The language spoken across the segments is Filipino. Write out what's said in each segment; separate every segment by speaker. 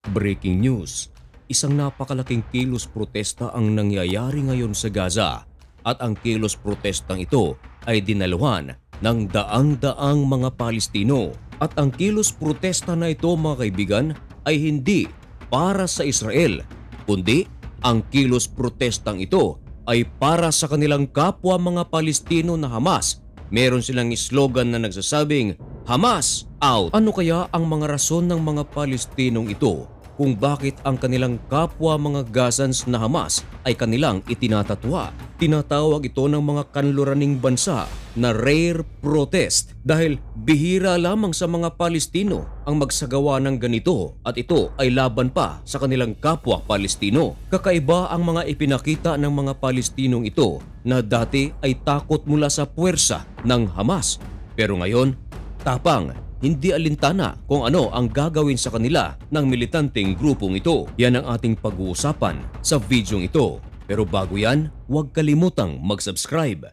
Speaker 1: Breaking news, isang napakalaking kilos protesta ang nangyayari ngayon sa Gaza at ang kilos protestang ito ay dinaluhan ng daang-daang mga Palestino. At ang kilos protesta na ito mga kaibigan ay hindi para sa Israel, kundi ang kilos protestang ito ay para sa kanilang kapwa mga Palestino na Hamas. Meron silang slogan na nagsasabing, Hamas out! Ano kaya ang mga rason ng mga Palestinong ito kung bakit ang kanilang kapwa mga Gazans na Hamas ay kanilang itinatatwa? Tinatawag ito ng mga kanluraning bansa na rare protest dahil bihira lamang sa mga Palestino ang magsagawa ng ganito at ito ay laban pa sa kanilang kapwa Palestino. Kakaiba ang mga ipinakita ng mga Palestinong ito na dati ay takot mula sa puwersa ng Hamas, pero ngayon tapang, hindi alintana kung ano ang gagawin sa kanila ng militanteng grupong ito. Yan ang ating pag-uusapan sa videong ito. Pero bago yan, huwag kalimutang mag-subscribe.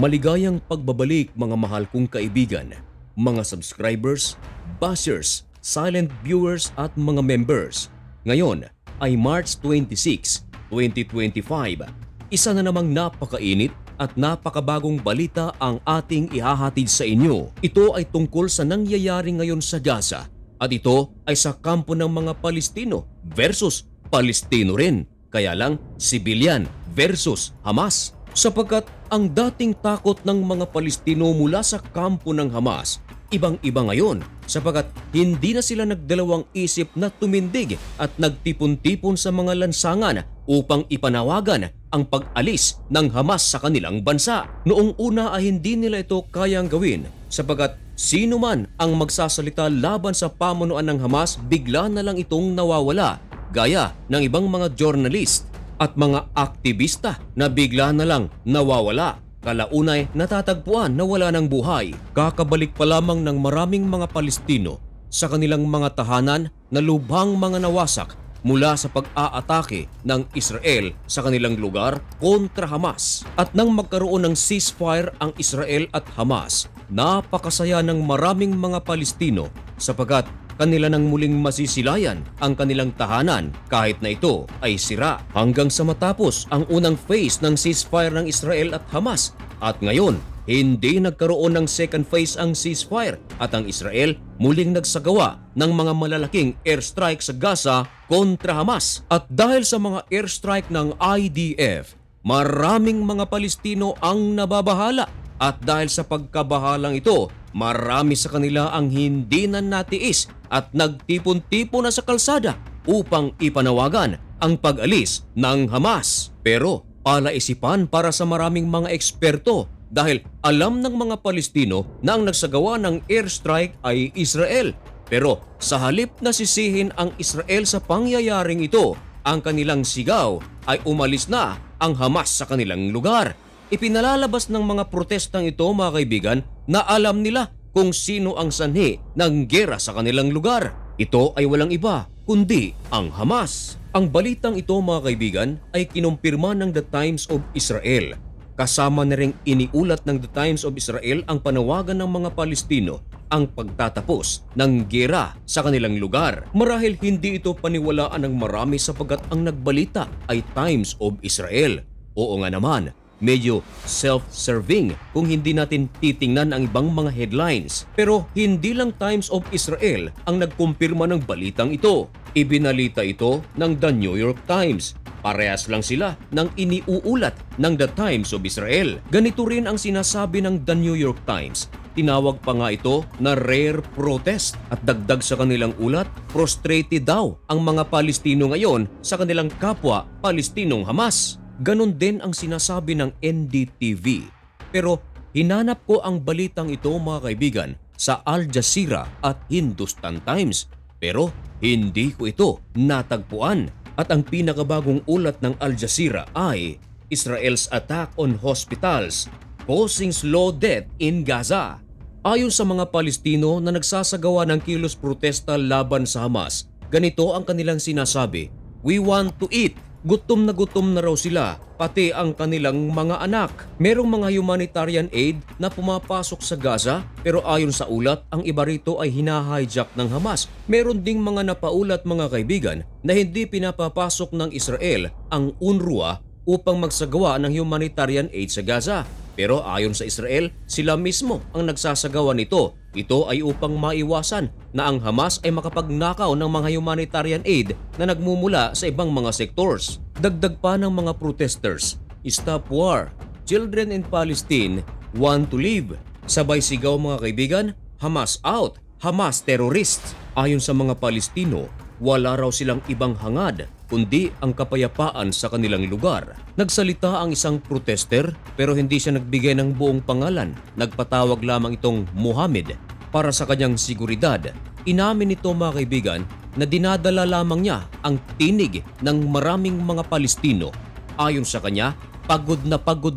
Speaker 1: Maligayang pagbabalik mga mahal kong kaibigan, mga subscribers, bashers, silent viewers at mga members. Ngayon ay March 26, 2025. Isa na namang napakainit at napakabagong balita ang ating ihahatid sa inyo. Ito ay tungkol sa nangyayari ngayon sa Gaza at ito ay sa kampo ng mga Palestino versus Palestino rin. Kaya lang civilian versus Hamas. Sapagkat ang dating takot ng mga Palestino mula sa kampo ng Hamas, ibang-iba ngayon sapagkat hindi na sila nagdalawang isip na tumindig at nagtipon-tipon sa mga lansangan upang ipanawagan ang pag-alis ng Hamas sa kanilang bansa. Noong una ay hindi nila ito kayang gawin sapagkat sino man ang magsasalita laban sa pamunuan ng Hamas bigla na lang itong nawawala, gaya ng ibang mga journalist at mga aktivista na bigla na lang nawawala. Kalaunay natatagpuan na wala ng buhay. Kakabalik pa lamang ng maraming mga Palestino sa kanilang mga tahanan na lubhang mga nawasak mula sa pag-aatake ng Israel sa kanilang lugar kontra Hamas. At nang magkaroon ng ceasefire ang Israel at Hamas, napakasaya ng maraming mga Palestino sapagkat kanila nang muling masisilayan ang kanilang tahanan kahit na ito ay sira. Hanggang sa matapos ang unang phase ng ceasefire ng Israel at Hamas. At ngayon, hindi nagkaroon ng second phase ang ceasefire at ang Israel muling nagsagawa ng mga malalaking airstrike sa Gaza kontra Hamas. At dahil sa mga airstrike ng IDF, maraming mga Palestino ang nababahala. At dahil sa pagkabahalang ito, marami sa kanila ang hindi na natiis at nagtipon-tipon na sa kalsada upang ipanawagan ang pag-alis ng Hamas. Pero palaisipan para sa maraming mga eksperto dahil alam ng mga Palestino na ang nagsagawa ng airstrike ay Israel. Pero sa halip na sisihin ang Israel sa pangyayaring ito, ang kanilang sigaw ay umalis na ang Hamas sa kanilang lugar. Ipinalalabas ng mga protestang ito mga kaibigan na alam nila kung sino ang sanhi ng giyera sa kanilang lugar. Ito ay walang iba kundi ang Hamas. Ang balitang ito mga kaibigan ay kinumpirma ng The Times of Israel. Kasama na ring iniulat ng The Times of Israel ang panawagan ng mga Palestino ang pagtatapos ng giyera sa kanilang lugar. Marahil hindi ito paniwalaan ng marami sapagkat ang nagbalita ay Times of Israel. Oo nga naman, medyo self-serving kung hindi natin titingnan ang ibang mga headlines. Pero hindi lang Times of Israel ang nagkumpirma ng balitang ito. Ibinalita ito ng The New York Times. Parehas lang sila ng iniuulat ng The Times of Israel. Ganito rin ang sinasabi ng The New York Times. Tinawag pa nga ito na rare protest at dagdag sa kanilang ulat, frustrated daw ang mga Palestino ngayon sa kanilang kapwa Palestinong Hamas. Ganon din ang sinasabi ng NDTV. Pero hinanap ko ang balitang ito mga kaibigan sa Al Jazeera at Hindustan Times. Pero hindi ko ito natagpuan. At ang pinakabagong ulat ng Al Jazeera ay Israel's attack on hospitals causing slow death in Gaza. Ayon sa mga Palestino na nagsasagawa ng kilos protesta laban sa Hamas, ganito ang kanilang sinasabi, "We want to eat." Gutom na raw sila, pati ang kanilang mga anak. Merong mga humanitarian aid na pumapasok sa Gaza, pero ayon sa ulat, ang iba rito ay hinahijack ng Hamas. Meron ding mga napaulat mga kaibigan na hindi pinapapasok ng Israel ang UNRWA upang magsagawa ng humanitarian aid sa Gaza. Pero ayon sa Israel, sila mismo ang nagsasagawa nito. Ito ay upang maiwasan na ang Hamas ay makapagnakaw ng mga humanitarian aid na nagmumula sa ibang mga sectors. Dagdag pa ng mga protesters, "Stop war. Children in Palestine want to live." Sabay sigaw mga kaibigan, "Hamas out. Hamas terrorists." Ayon sa mga Palestino, wala raw silang ibang hangad kundi ang kapayapaan sa kanilang lugar. Nagsalita ang isang protester pero hindi siya nagbigay ng buong pangalan. Nagpatawag lamang itong Mohammed para sa kanyang seguridad. Inamin nito mga kaibigan na dinadala lamang niya ang tinig ng maraming mga Palestino. Ayon sa kanya, pagod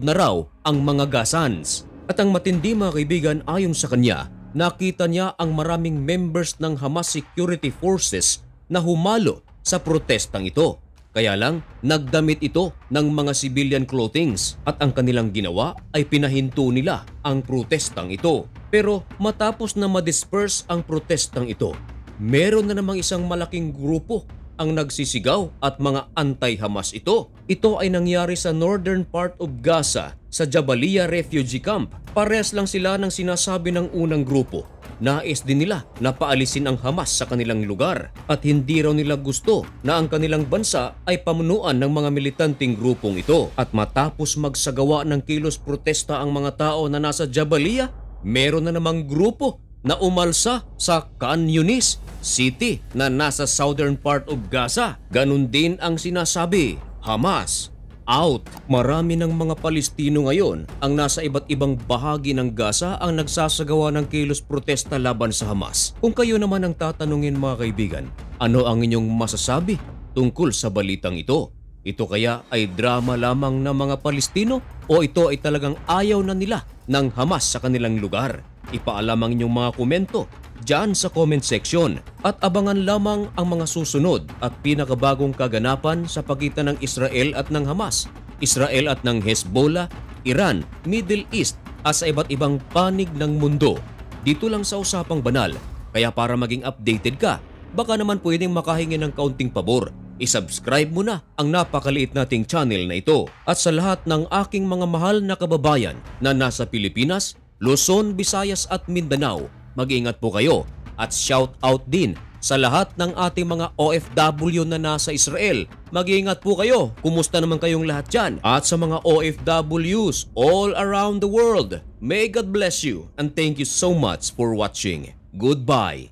Speaker 1: na raw ang mga Gazans. At ang matindi mga kaibigan, ayon sa kanya, nakita niya ang maraming members ng Hamas Security Forces na humalo sa protestang ito. Kaya lang, nagdamit ito ng mga civilian clothings at ang kanilang ginawa ay pinahinto nila ang protestang ito. Pero matapos na ma-disperse ang protestang ito, meron na namang isang malaking grupo ang nagsisigaw at mga anti-Hamas ito. Ito ay nangyari sa northern part of Gaza sa Jabalia Refugee Camp. Parehas lang sila ng sinasabi ng unang grupo. Nais din nila na paalisin ang Hamas sa kanilang lugar at hindi raw nila gusto na ang kanilang bansa ay pamunuan ng mga militanteng grupong ito. At matapos magsagawa ng kilos protesta ang mga tao na nasa Jabalia, meron na namang grupo na umalsa sa Khan Yunis City na nasa southern part of Gaza. Ganun din ang sinasabi, "Hamas out." Marami ng mga Palestino ngayon ang nasa iba't ibang bahagi ng Gaza ang nagsasagawa ng kilos protesta laban sa Hamas. Kung kayo naman ang tatanungin mga kaibigan, ano ang inyong masasabi tungkol sa balitang ito? Ito kaya ay drama lamang ng mga Palestino o ito ay talagang ayaw na nila ng Hamas sa kanilang lugar? Ipaalam ang inyong mga komento dyan sa comment section at abangan lamang ang mga susunod at pinakabagong kaganapan sa pagitan ng Israel at ng Hamas, Israel at ng Hezbollah, Iran, Middle East at sa iba't ibang panig ng mundo. Dito lang sa Usapang Banal. Kaya para maging updated ka, baka naman pwedeng makahingi ng kaunting pabor. I-subscribe mo na ang napakaliit nating channel na ito. At sa lahat ng aking mga mahal na kababayan na nasa Pilipinas, Luzon, Visayas at Mindanao, mag-ingat po kayo at shout out din sa lahat ng ating mga OFW na nasa Israel. Mag-ingat po kayo. Kumusta naman kayong lahat dyan? At sa mga OFWs all around the world, may God bless you and thank you so much for watching. Goodbye.